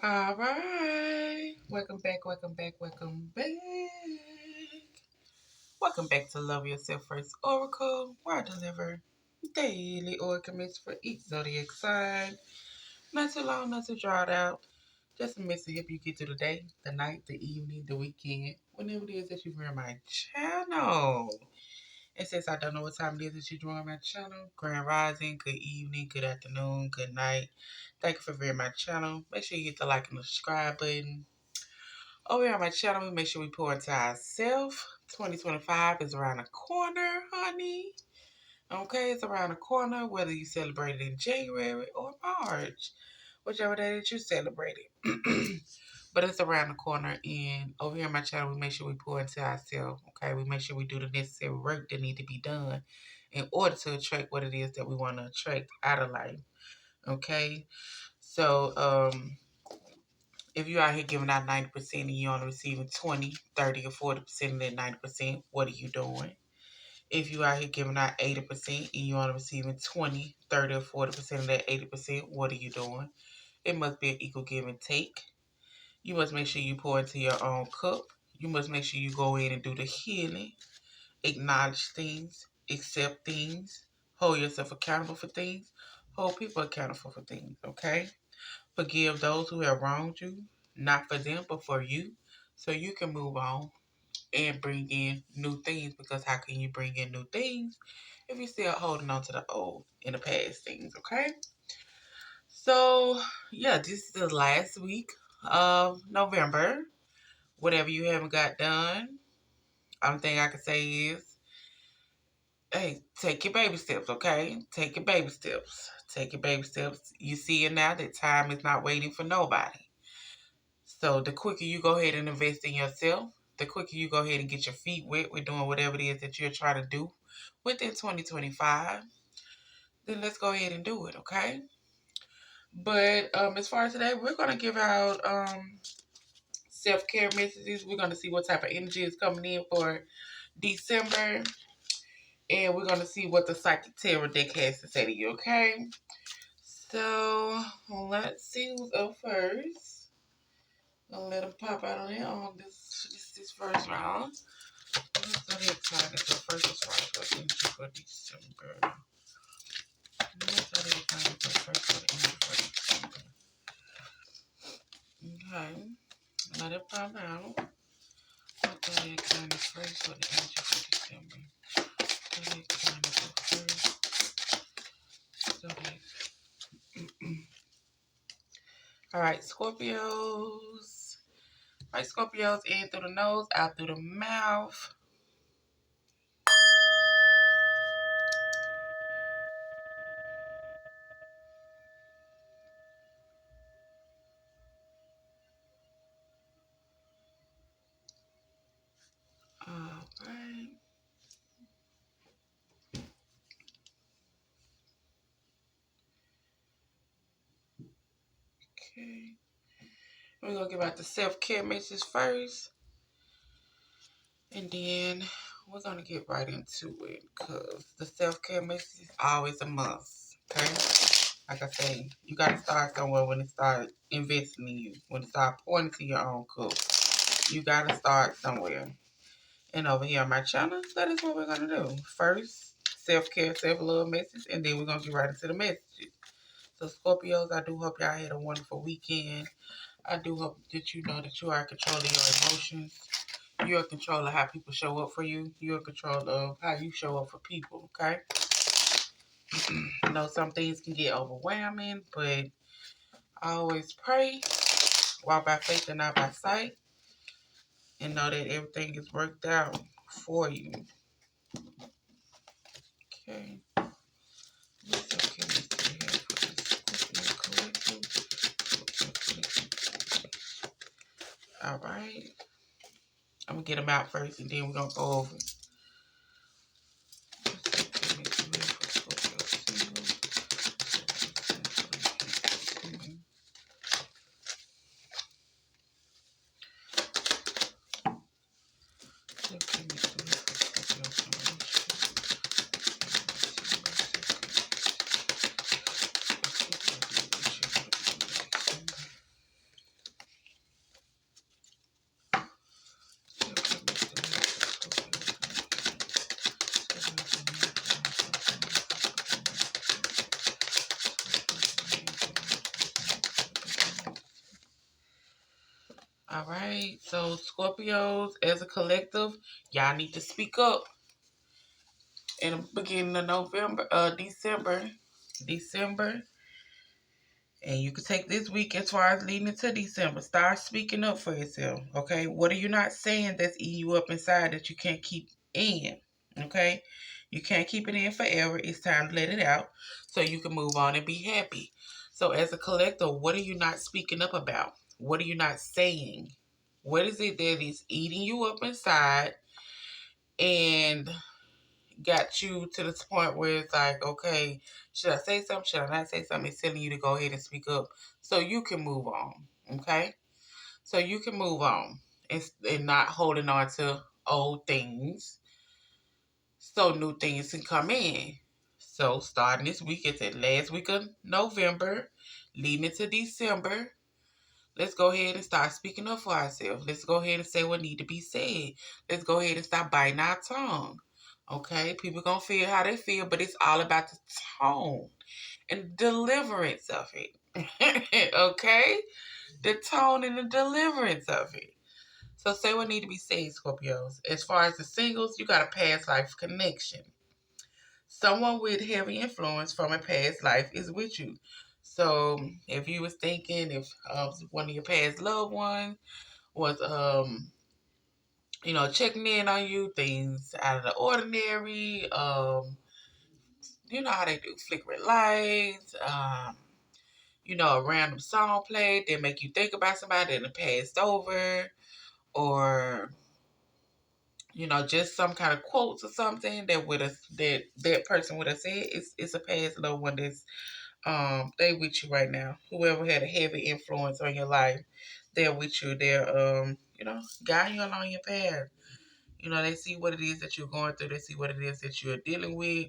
All right. Welcome back, welcome back, welcome back. Welcome back to Love Yourself First Oracle, where I deliver daily oracles for each zodiac sign. Not too long, not too drawn out. Just a message to help you get through the day, the night, the evening, the weekend, whenever it is that you hear my channel. And since I don't know what time it is that you join my channel, Grand Rising, good evening, good afternoon, good night. Thank you for viewing my channel. Make sure you hit the like and the subscribe button. Over here on my channel, we make sure we pour into ourselves. 2025 is around the corner, honey. Okay, it's around the corner, whether you celebrate it in January or March, whichever day that you celebrate it. But it's around the corner, and over here on my channel, we make sure we pour into ourselves. Okay, we make sure we do the necessary work that need to be done in order to attract what it is that we want to attract out of life. Okay, so if you're out here giving out 90% and you're only receiving 20, 30, or 40% of that 90%, what are you doing? If you're out here giving out 80% and you're only receiving 20, 30, or 40% of that 80%, what are you doing? It must be an equal give and take. You must make sure you pour into your own cup. You must make sure you go in and do the healing, acknowledge things, accept things, hold yourself accountable for things, hold people accountable for things, okay? Forgive those who have wronged you, not for them, but for you, so you can move on and bring in new things. Because how can you bring in new things if you're still holding on to the old and the past things, okay? So, yeah, this is the last week of November. Whatever you haven't got done, only thing I can say is, hey, take your baby steps, okay? Take your baby steps. Take your baby steps. You see it now that time is not waiting for nobody. So the quicker you go ahead and invest in yourself, the quicker you go ahead and get your feet wet with doing whatever it is that you're trying to do within 2025, then let's go ahead and do it, okay? But as far as today, we're going to give out self-care messages. We're going to see what type of energy is coming in for December. And we're going to see what the Psychic Tarot deck has to say to you, okay? So, let's see who's up first. I'll let them pop out on their own this first round. So the excited. So first is for energy for December. So the excited. So first for energy for December. Okay. Let it pop out. So the excited first for the energy for December. So the excited first. So the all right, Scorpios. All right, Scorpios, in through the nose, out through the mouth. All right. Okay. We're going to give out the self-care message first. And then we're going to get right into it because the self-care message is always a must. Okay? Like I say, you got to start somewhere when it starts investing in you. When it starts pointing to your own cup. You got to start somewhere. And over here on my channel, that is what we're going to do. First, self-care, self-love message. And then we're going to get right into the messages. So Scorpios, I do hope y'all had a wonderful weekend. I do hope that you know that you are in control of your emotions. You're in control of how people show up for you. You're in control of how you show up for people, okay? I know some things can get overwhelming, but I always pray, walk by faith and not by sight, and know that everything is worked out for you. Okay. All right. I'm going to get them out first, and then we're going to go over. All right. So Scorpios, as a collective, y'all need to speak up in the beginning of December. And you can take this week as far as leading into December. Start speaking up for yourself. Okay. What are you not saying that's eating you up inside that you can't keep in? Okay. You can't keep it in forever. It's time to let it out so you can move on and be happy. So as a collector, what are you not speaking up about? What are you not saying? What is it that is eating you up inside and got you to this point where it's like, okay, should I say something? Should I not say something? It's telling you to go ahead and speak up so you can move on. Okay? So you can move on and not holding on to old things so new things can come in. So starting this week, it's the last week of November, leading into December. Let's go ahead and start speaking up for ourselves. Let's go ahead and say what need to be said. Let's go ahead and stop biting our tongue. Okay? People gonna feel how they feel, but it's all about the tone and deliverance of it. Okay? The tone and the deliverance of it. So say what need to be said, Scorpios. As far as the singles, you got a past life connection. Someone with heavy influence from a past life is with you. So if you was thinking if one of your past loved ones was checking in on you, things out of the ordinary, you know how they do flickering lights, a random song played that make you think about somebody that passed over, or just some kind of quotes or something that person would have said. It's a past loved one that's they with you right now. Whoever had a heavy influence on your life, they're with you. They're guiding you along your path. They see what it is that you're going through. They see what it is that you're dealing with,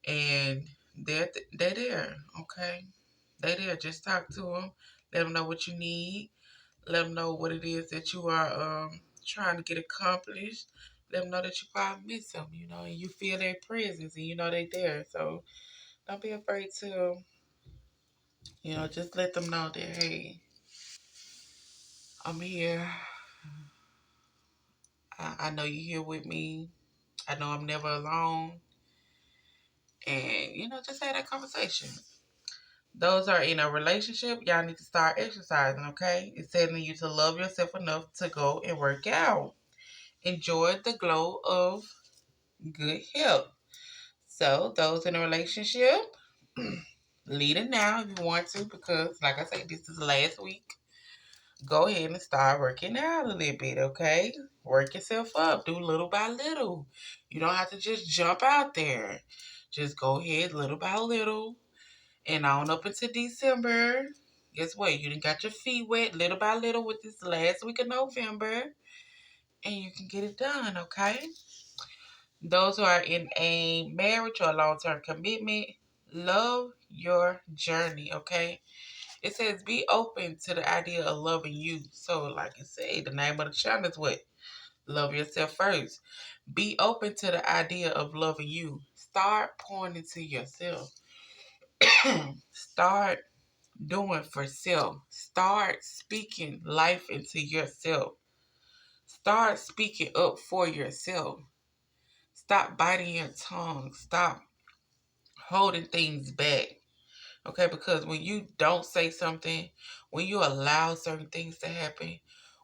and they're there. Okay, they're there. Just talk to them. Let them know what you need. Let them know what it is that you are trying to get accomplished. Let them know that you probably miss them, and you feel their presence, and they're there. So don't be afraid to, just let them know that, hey, I'm here. I know you're here with me. I know I'm never alone. And, just have that conversation. Those are in a relationship, y'all need to start exercising, okay? It's telling you to love yourself enough to go and work out. Enjoy the glow of good health. So, those in a relationship, lead it now if you want to, because, like I said, this is the last week. Go ahead and start working out a little bit, okay? Work yourself up. Do little by little. You don't have to just jump out there. Just go ahead little by little. And on up into December, guess what? You done got your feet wet little by little with this last week of November. And you can get it done, okay? Those who are in a marriage or a long-term commitment, love your journey, okay? It says be open to the idea of loving you. So, like I said, the name of the channel is what? Love yourself first. Be open to the idea of loving you. Start pouring into yourself. Start doing for self. Start speaking life into yourself. Start speaking up for yourself. Stop biting your tongue. Stop holding things back. Okay, because when you don't say something, when you allow certain things to happen,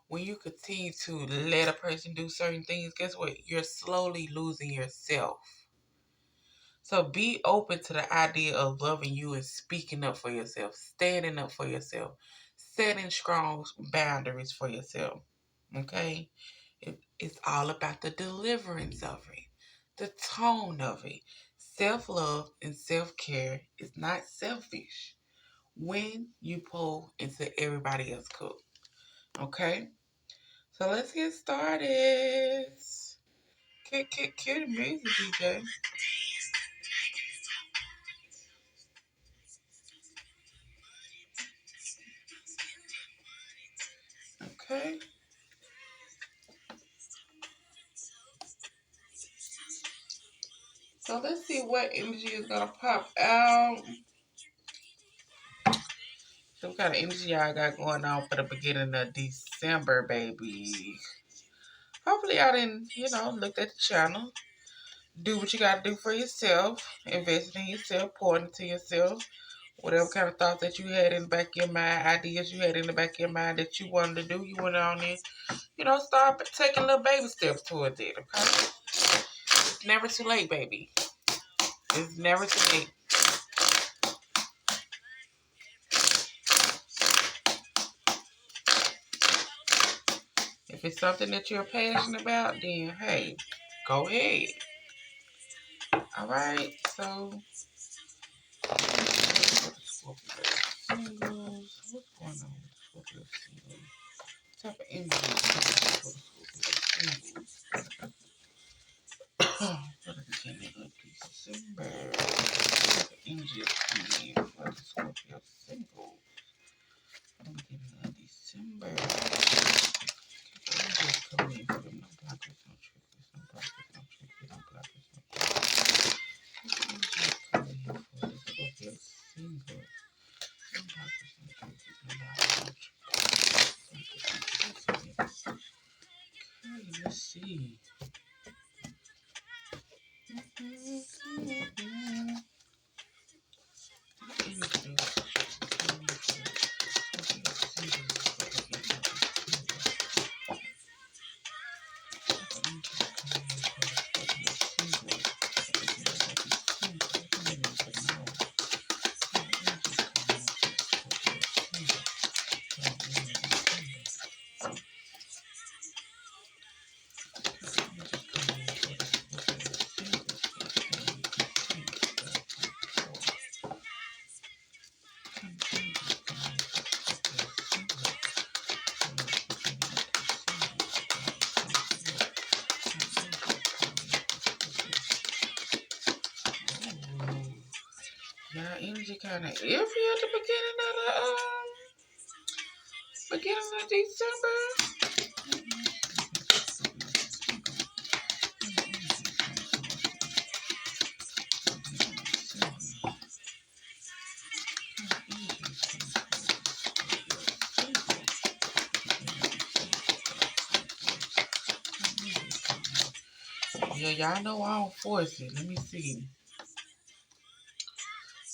when you continue to let a person do certain things, guess what? You're slowly losing yourself. So be open to the idea of loving you and speaking up for yourself, standing up for yourself, setting strong boundaries for yourself. Okay? It's all about the deliverance of it, the tone of it. Self love and self care is not selfish when you pull into everybody else's cup. Okay? So let's get started. Cue the music, DJ. Okay? So let's see what energy is gonna pop out. So kind of energy y'all got going on for the beginning of December, baby. Hopefully y'all didn't, looked at the channel. Do what you got to do for yourself. Invest in yourself. Pour into yourself. Whatever kind of thoughts that you had in the back of your mind, ideas you had in the back of your mind that you wanted to do, you went on in. Start taking little baby steps towards it, okay? It's never too late, baby. It's never too late. If it's something that you're passionate about, then hey, go ahead. All right, so singles. What's going on with Scorpio singles? What type of energy for the Scorpio singles? For the beginning of December. What type of energy is coming in for the Scorpio singles? For the beginning of December. Energy is coming in for them. No blockers, no triggers, no blockers, no triggers, no blockers, no triggers. Energy is coming in for the Scorpio singles. No blockers, no triggers, no blockers, no triggers. Okay, let's see. Y'all energy kind of iffy at the beginning of December. Yeah, y'all know I don't force it. Let me see.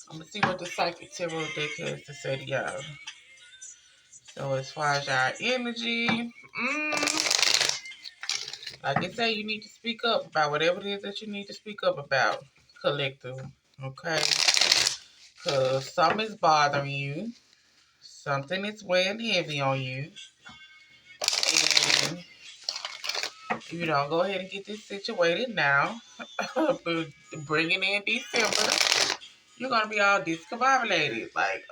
I'm gonna see what the Psychic Tarot deck has to say to y'all. So as far as y'all energy, like I say, you need to speak up about whatever it is that you need to speak up about, collective, okay? Because something is bothering you. Something is weighing heavy on you. And go ahead and get this situated now. Bringing in December, you're going to be all discombobulated. Like,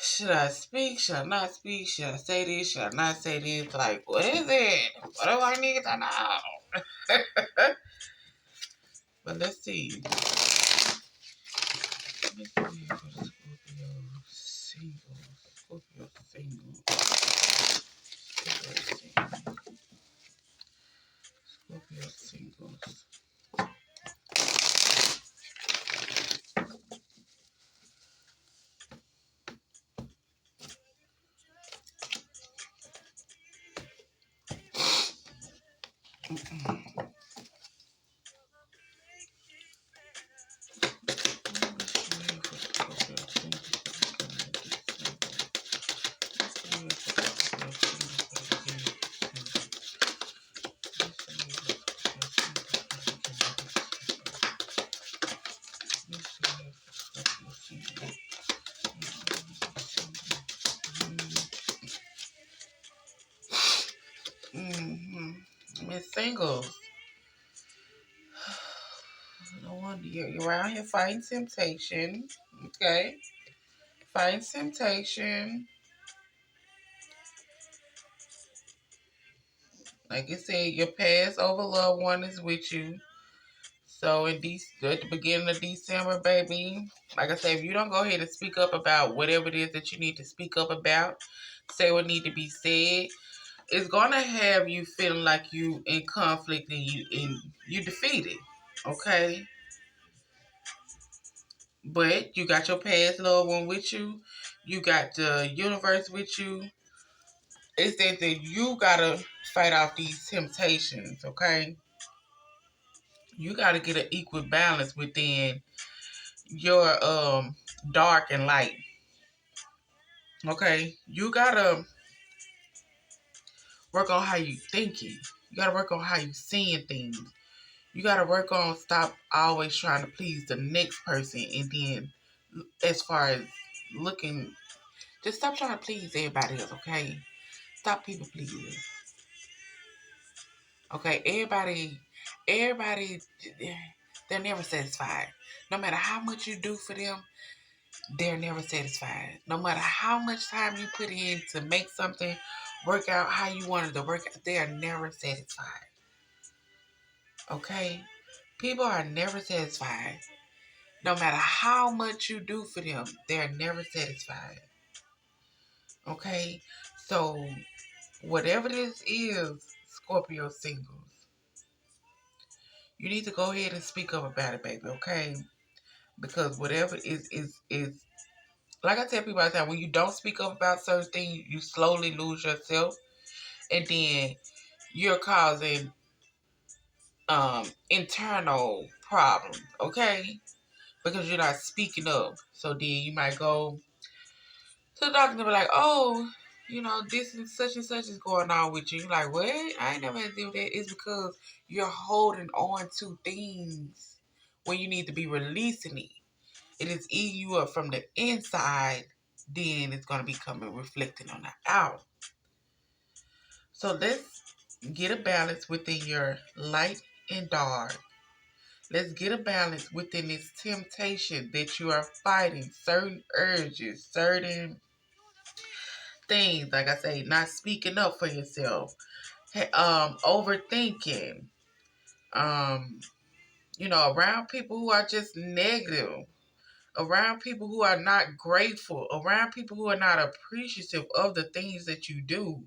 should I speak? Should I not speak? Should I say this? Should I not say this? Like, what is it? What do I need to know? But let's see. Let me see for Scorpio single. Scorpio single. Scorpio singles. Miss Singles. No wonder you're around here fighting temptation. Okay. Fighting temptation. Like I said, your past over loved one is with you. So at the beginning of December, baby, like I said, if you don't go ahead and speak up about whatever it is that you need to speak up about, say what need to be said, it's gonna have you feeling like you in conflict and you defeated. Okay. But you got your past loved one with you. You got the universe with you. It's that you gotta fight off these temptations, okay? You gotta get an equal balance within your dark and light. Okay? You gotta work on how you thinking. You gotta work on how you seeing things. You gotta work on stop always trying to please the next person, and then as far as looking, just stop trying to please everybody else, okay? Stop people pleasing. Okay, everybody, they're never satisfied. No matter how much you do for them, they're never satisfied. No matter how much time you put in to make something work out how you wanted to work out, they are never satisfied. Okay? People are never satisfied. No matter how much you do for them, they're never satisfied. Okay? So, whatever this is, Scorpio singles, you need to go ahead and speak up about it, baby, okay? Because whatever is like I tell people all the time, when you don't speak up about certain things, you slowly lose yourself, and then you're causing internal problems, okay? Because you're not speaking up. So then you might go to the doctor and be like, oh, this and such is going on with you. You're like, what? I ain't never had to do that. It's because you're holding on to things when you need to be releasing it. It is eating you up from the inside, then it's going to be coming reflecting on the out. So let's get a balance within your light and dark. Let's get a balance within this temptation that you are fighting, certain urges, certain things, like I say, not speaking up for yourself, overthinking, um, around people who are just negative, around people who are not grateful, around people who are not appreciative of the things that you do,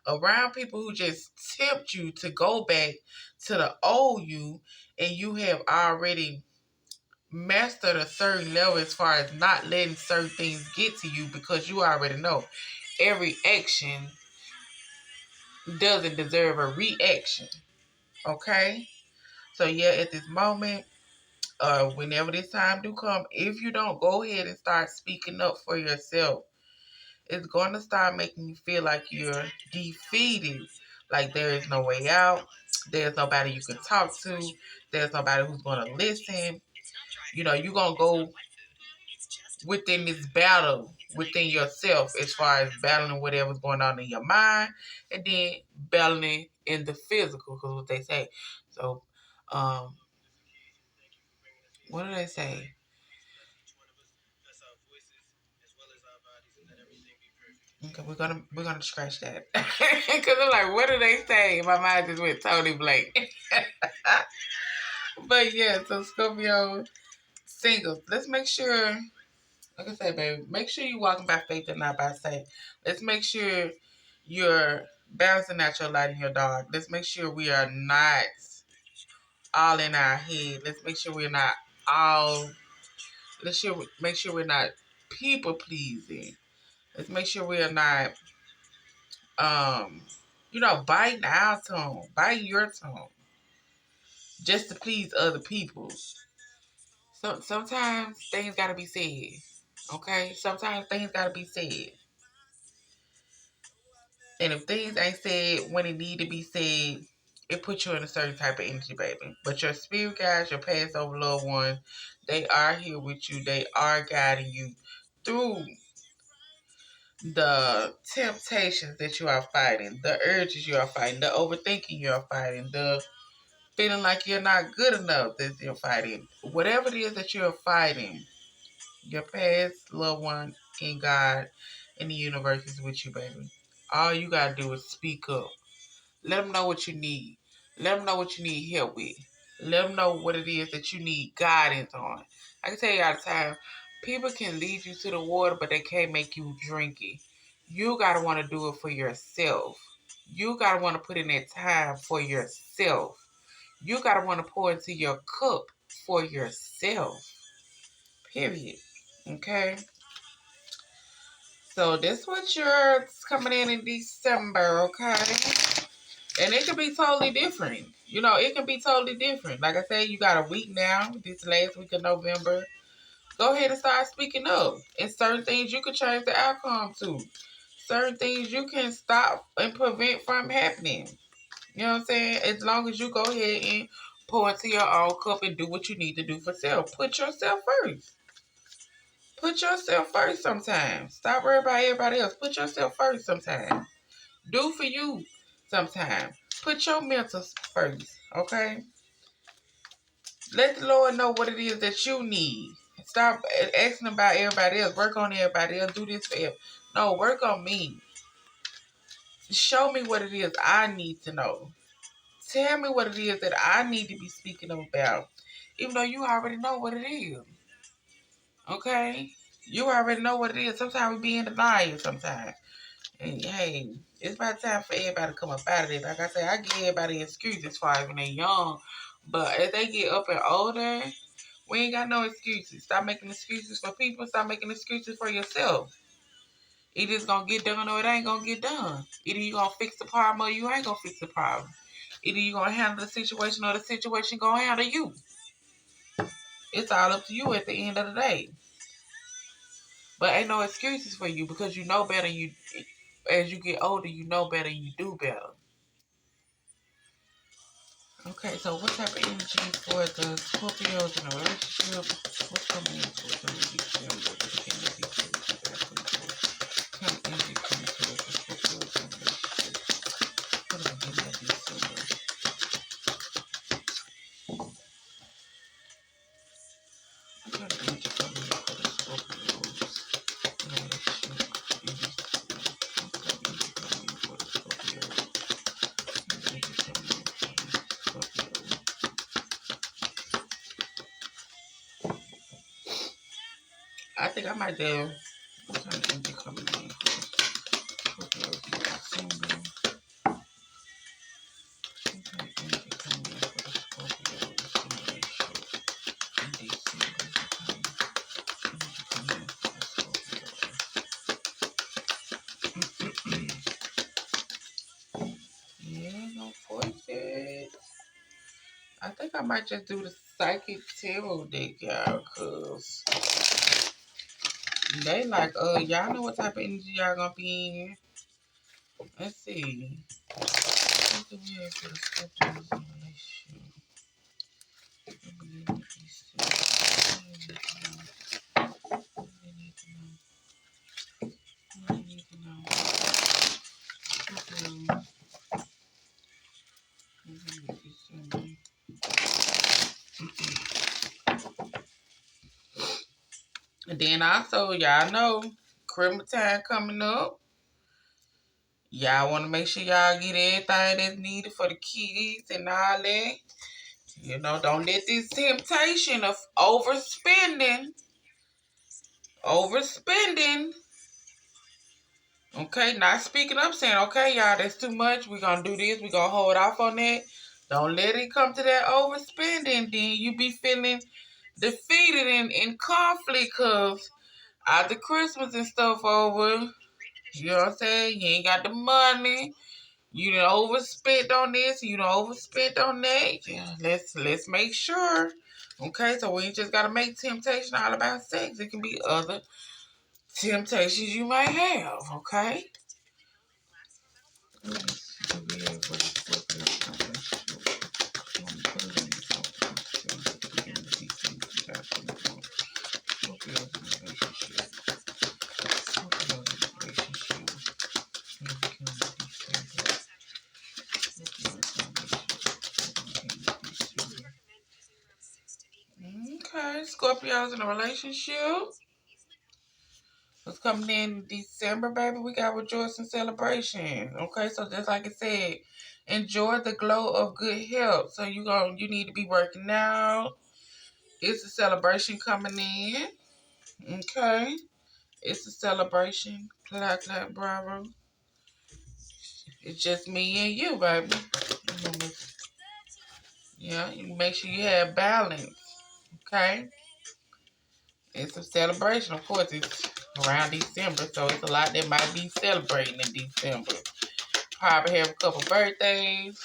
around people who just tempt you to go back to the old you, and you have already mastered a certain level as far as not letting certain things get to you, because you already know every action doesn't deserve a reaction. Okay? So yeah, at this moment, whenever this time do come, if you don't go ahead and start speaking up for yourself, it's going to start making you feel like you're defeated. Like there is no way out. There's nobody you can talk to. There's nobody who's going to listen. You're going to go within this battle within yourself, as far as battling whatever's going on in your mind, and then battling in the physical, because what they say. So, what do they say? Okay, we're gonna scratch that because I'm like, what do they say? My mind just went totally blank. But yeah, so Scorpio singles. Let's make sure, like I said, baby, make sure you're walking by faith and not by sight. Let's make sure you're balancing out your light and your dark. Let's make sure we are not all in our head. Let's make sure we're not all. Make sure we're not people pleasing. Let's make sure we are not, biting our tongue, biting your tongue, just to please other people. So sometimes things gotta be said. Okay, sometimes things gotta be said. And if things ain't said when it need to be said, it puts you in a certain type of energy, baby. But your spirit guides, your past over loved ones, they are here with you. They are guiding you through the temptations that you are fighting, the urges you are fighting, the overthinking you are fighting, the feeling like you're not good enough that you're fighting. Whatever it is that you're fighting, your past loved one in God and the universe is with you, baby. All you gotta do is speak up. Let them know what you need. Let them know what you need help with. Let them know what it is that you need guidance on. I can tell you all the time, people can lead you to the water, but they can't make you drink it. You gotta want to do it for yourself. You gotta want to put in that time for yourself. You gotta want to pour into your cup for yourself. Period. Okay. So this what you're coming in December, okay? And it could be totally different. You know, it can be totally different. Like I said, you got a week now, this last week of November. Go ahead and start speaking up. And certain things you can change the outcome to. Certain things you can stop and prevent from happening. You know what I'm saying? As long as you go ahead and pour into your own cup and do what you need to do for self. Put yourself first. Put yourself first sometimes. Stop worrying about everybody else. Put yourself first sometimes. Do for you sometimes. Put your mental first, okay? Let the Lord know what it is that you need. Stop asking about everybody else. Work on everybody else. Do this for everybody. No, work on me. Show me what it is I need to know. Tell me what it is that I need to be speaking about. Even though you already know what it is. Okay? You already know what it is. Sometimes we be in denial sometimes. And hey, it's about time for everybody to come up out of it. Like I say, I give everybody excuses for when they're young. But as they get up and older, we ain't got no excuses. Stop making excuses for people. Stop making excuses for yourself. Either it's going to get done or it ain't going to get done. Either you going to fix the problem or you ain't going to fix the problem. Either you going to handle the situation or the situation going to handle you. It's all up to you at the end of the day. But ain't no excuses for you because you know better. You, as you get older, you know better. You do better. Okay, so what type of energy for the Scorpios in a relationship? What's coming into it? Kind of energy coming towards the Scorpios in a relationship. What am I getting at December? What kind of energy coming in for the Scorpios in a relationship in December? What kind of energy coming in for the Scorpios? Energy coming in for the Scorpios. I think I might do. What kind of energy coming in for the Scorpios in December? What kind of energy coming in for the Scorpios in relationship in December? What kind of energy coming in for the Scorpios? Yeah, no force it. I think I might just do the psychic tarot deck, y'all, cause they like, y'all know what type of energy y'all gonna be in. Let's see. What do we have for the Scorpios in relationship? What do we need to know? What do we need to know? Scorpios in December. And then also, y'all know, Christmas time coming up. Y'all want to make sure y'all get everything that's needed for the kids and all that. You know, don't let this temptation of overspending, okay, not speaking up, saying, okay, y'all, that's too much. We're going to do this. We're going to hold off on that. Don't let it come to that overspending. Then you be feeling defeated and in conflict because after Christmas and stuff over, you know what I'm saying? You ain't got the money. You done overspent on this. You done overspent on that. Yeah, let's make sure. Okay, so we ain't just gotta make temptation all about sex. It can be other temptations you might have. Okay. Okay, Scorpios in a relationship. What's coming in December, baby? We got rejoice and celebration. Okay, so just like I said, enjoy the glow of good health. So you need to be working out. It's a celebration coming in. Okay, it's a celebration. Clap, clap, bravo. It's just me and you, baby. Yeah, you make sure you have balance. Okay. It's a celebration. Of course, it's around December, so it's a lot that might be celebrating in December. Probably have a couple birthdays,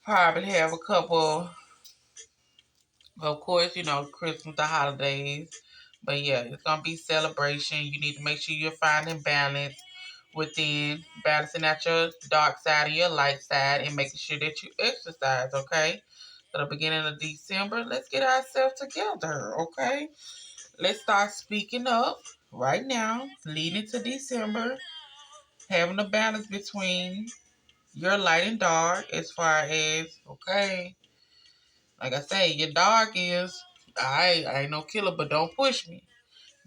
probably have a couple, of course, Christmas, the holidays. But yeah, it's going to be celebration. You need to make sure you're finding balance within, balancing out your dark side and your light side, and making sure that you exercise, okay? So the beginning of December, let's get ourselves together, okay? Let's start speaking up right now, leading to December, having a balance between your light and dark as far as, okay, like I say, your dark is, I ain't no killer, but don't push me.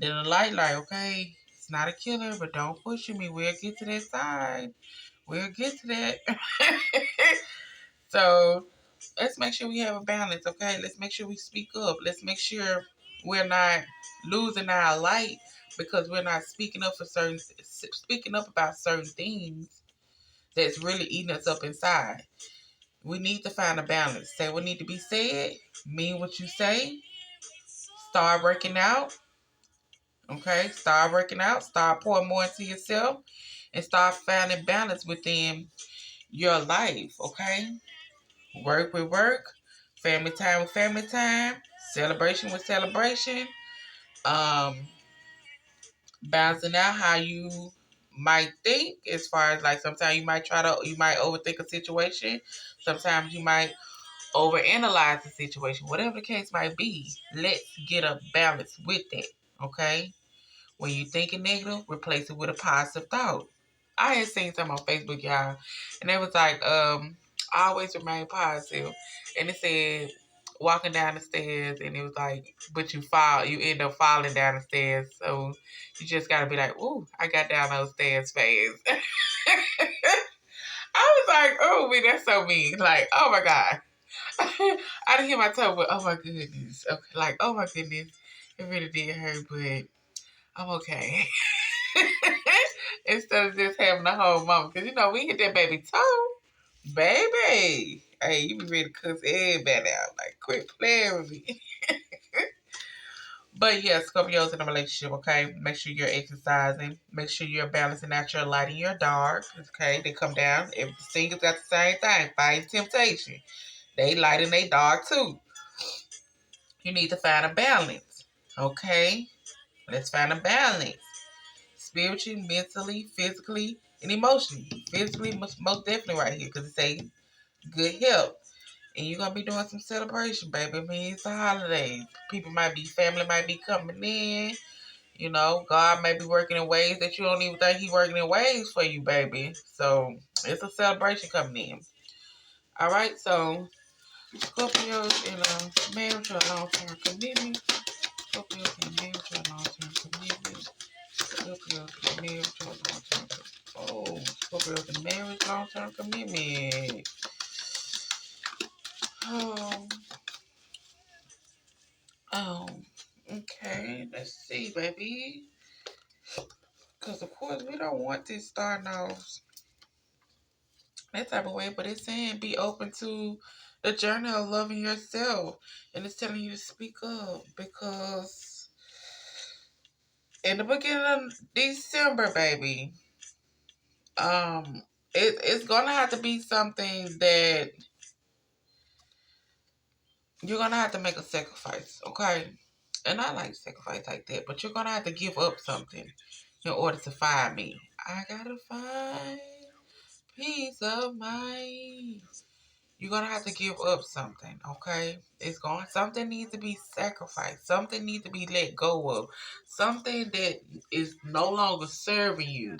Then the light, like, okay, it's not a killer, but don't push me. We'll get to that side. We'll get to that. So let's make sure we have a balance, okay? Let's make sure we speak up. Let's make sure we're not losing our light because we're not speaking up about certain things that's really eating us up inside. We need to find a balance. Say what need to be said, mean what you say, start working out, okay? Start working out, start pouring more into yourself, and start finding balance within your life, okay? Work with work, family time with family time, celebration with celebration, um, balancing out how you might think as far as like sometimes you might overthink a situation. Sometimes you might overanalyze the situation. Whatever the case might be, let's get a balance with it. Okay? When you thinking negative, replace it with a positive thought. I had seen something on Facebook, y'all, and it was like, always remain positive. And it said walking down the stairs, and it was like, but you end up falling down the stairs. So you just gotta be like, ooh, I got down those stairs fast. I was like, oh, man, that's so mean. Like, oh my God. I didn't hit my toe, but oh my goodness. Okay, like, oh my goodness. It really did hurt, but I'm okay. Instead of just having the whole moment. Because, we hit that baby toe. Baby. Hey, you be ready to cuss everybody out. Like, quit playing with me. But yeah, Scorpios in a relationship, okay? Make sure you're exercising. Make sure you're balancing out your light and your dark. Okay? They come down. Every singles got the same thing. Fire and temptation. They light and they dark too. You need to find a balance. Okay? Let's find a balance. Spiritually, mentally, physically, and emotionally. Physically, most definitely right here, because it say good health. And you're going to be doing some celebration, baby. I mean, it's the holidays. Family might be coming in. God may be working in ways that you don't even think He's working in ways for you, baby. So, it's a celebration coming in. All right, so Scorpios in a marriage or long-term commitment. Scorpios in a marriage or long-term commitment. Scorpios in marriage or long-term commitment. Oh, Scorpios in marriage, long-term commitment. Oh, oh, okay. Let's see, baby. Because, of course, we don't want this starting off that type of way, but it's saying be open to the journey of loving yourself. And it's telling you to speak up because in the beginning of December, baby, it's gonna have to be something that you're gonna have to make a sacrifice, okay? And I like sacrifice like that, but you're gonna have to give up something in order to find me. I gotta find peace of mind. You're gonna have to give up something, okay? Something needs to be sacrificed. Something needs to be let go of. Something that is no longer serving you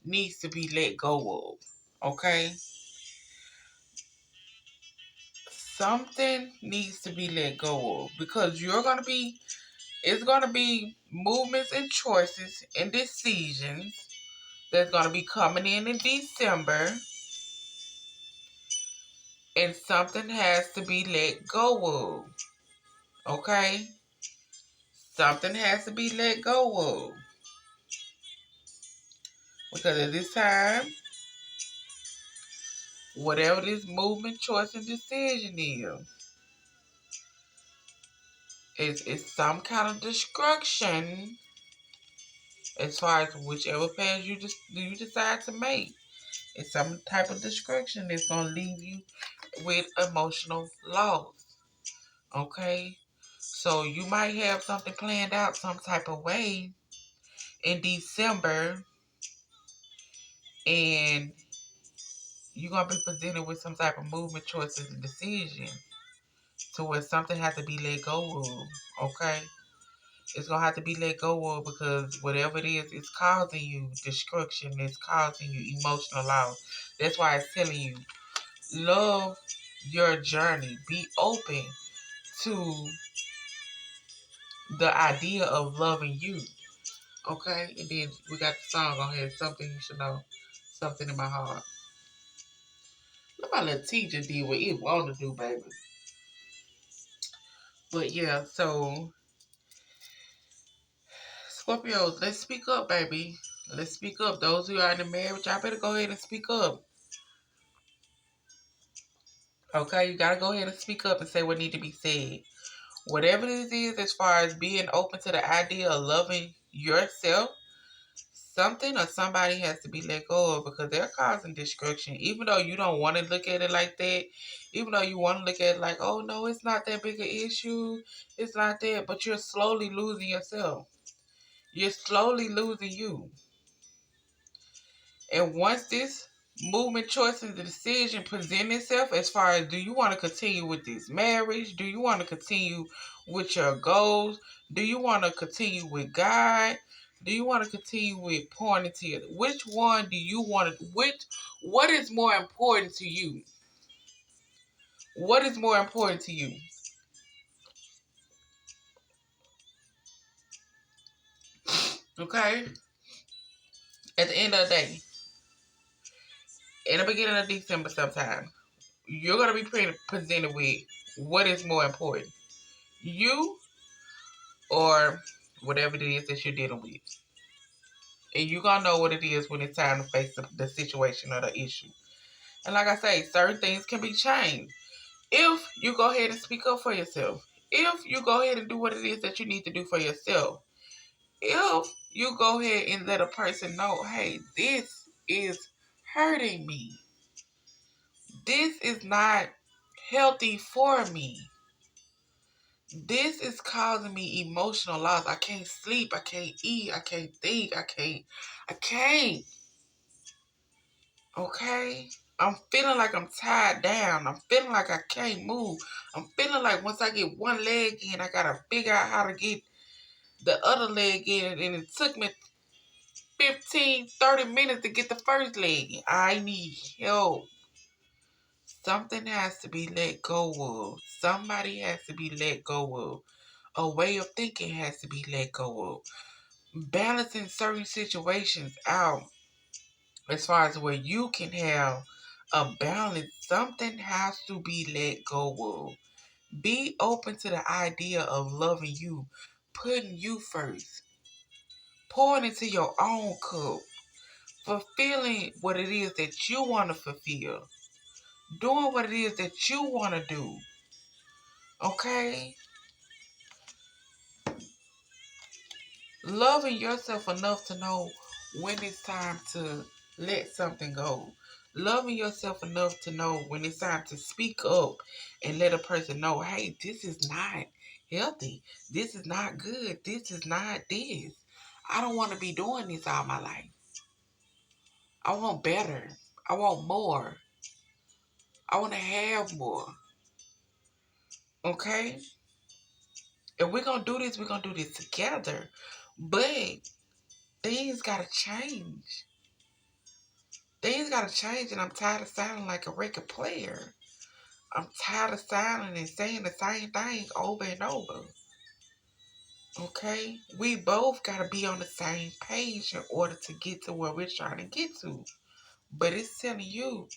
needs to be let go of. Okay? Something needs to be let go of because it's gonna be movements and choices and decisions that's gonna be coming in December, and something has to be let go of. Okay? Something has to be let go of. Because at this time, whatever this movement, choice, and decision is, It's some kind of destruction as far as whichever path you decide to make. It's some type of destruction that's gonna leave you with emotional loss. Okay? So you might have something planned out some type of way in December, and you're gonna be presented with some type of movement, choices, and decisions to where something has to be let go of. Okay? It's gonna have to be let go of because whatever it is, it's causing you destruction, it's causing you emotional loss. That's why it's telling you, love your journey. Be open to the idea of loving you. Okay? And then we got the song on here, Something You Should Know. Something in My Heart. Look, my little teacher did what it wanted to do, baby. But yeah, so Scorpios, let's speak up, baby. Let's speak up. Those who are in the marriage, y'all better go ahead and speak up. Okay, you gotta go ahead and speak up and say what need to be said. Whatever this is, as far as being open to the idea of loving yourself, something or somebody has to be let go of because they're causing destruction. Even though you don't want to look at it like that, even though you want to look at it like, oh no, it's not that big an issue, it's not that, but you're slowly losing yourself. You're slowly losing you. And once this movement, choice, and the decision present itself, as far as do you want to continue with this marriage? Do you want to continue with your goals? Do you want to continue with God? Do you want to continue with pouring into it? Which one do you want to, what is more important to you? What is more important to you? Okay? At the end of the day, in the beginning of December sometime, you're going to be presented with what is more important. You or whatever it is that you're dealing with. And you're going to know what it is when it's time to face the situation or the issue. And like I say, certain things can be changed. If you go ahead and speak up for yourself. If you go ahead and do what it is that you need to do for yourself. If you go ahead and let a person know, hey, this is hurting me. This is not healthy for me. This is causing me emotional loss. I can't sleep. I can't eat. I can't think. I can't. Okay? I'm feeling like I'm tied down. I'm feeling like I can't move. I'm feeling like once I get one leg in, I gotta figure out how to get the other leg in. And it took me 15, 30 minutes to get the first leg in. I need help. Something has to be let go of. Somebody has to be let go of. A way of thinking has to be let go of. Balancing certain situations out as far as where you can have a balance, something has to be let go of. Be open to the idea of loving you, putting you first, pouring into your own cup, fulfilling what it is that you want to fulfill, doing what it is that you want to do. Okay? Loving yourself enough to know when it's time to let something go. Loving yourself enough to know when it's time to speak up and let a person know, hey, this is not healthy. This is not good. This is not this. I don't want to be doing this all my life. I want better. I want more. I want to have more. Okay? If we're going to do this, we're going to do this together. But things got to change. Things gotta change, and I'm tired of sounding like a record player. I'm tired of sounding and saying the same thing over and over. Okay? We both gotta be on the same page in order to get to where we're trying to get to. But it's telling you,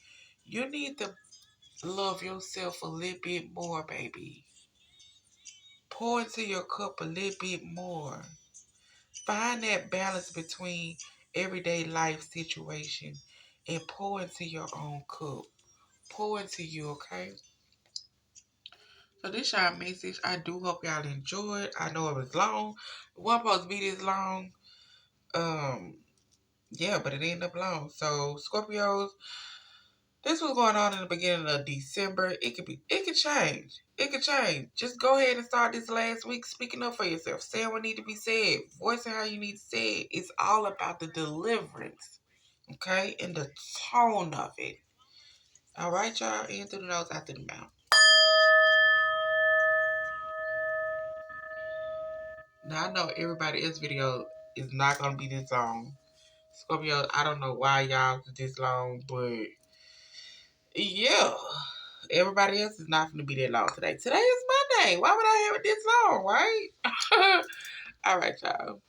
you need to love yourself a little bit more, baby. Pour into your cup a little bit more. Find that balance between everyday life situation and pour into your own cup. Pour into you, okay? So this y'all message. I do hope y'all enjoyed. I know it was long. It wasn't supposed to be this long. Um, yeah, but it ended up long. So Scorpios, this was going on in the beginning of December. It could change. It could change. Just go ahead and start this last week speaking up for yourself, saying what need to be said, voicing how you need to say it. It's all about the deliverance, okay, and the tone of it. All right, y'all. In through the nose, out through the mouth. Now I know everybody else's video is not gonna be this long. Scorpio, I don't know why y'all is this long, but yeah. Everybody else is not gonna be that long today. Today is Monday. Why would I have it this long, right? All right, y'all.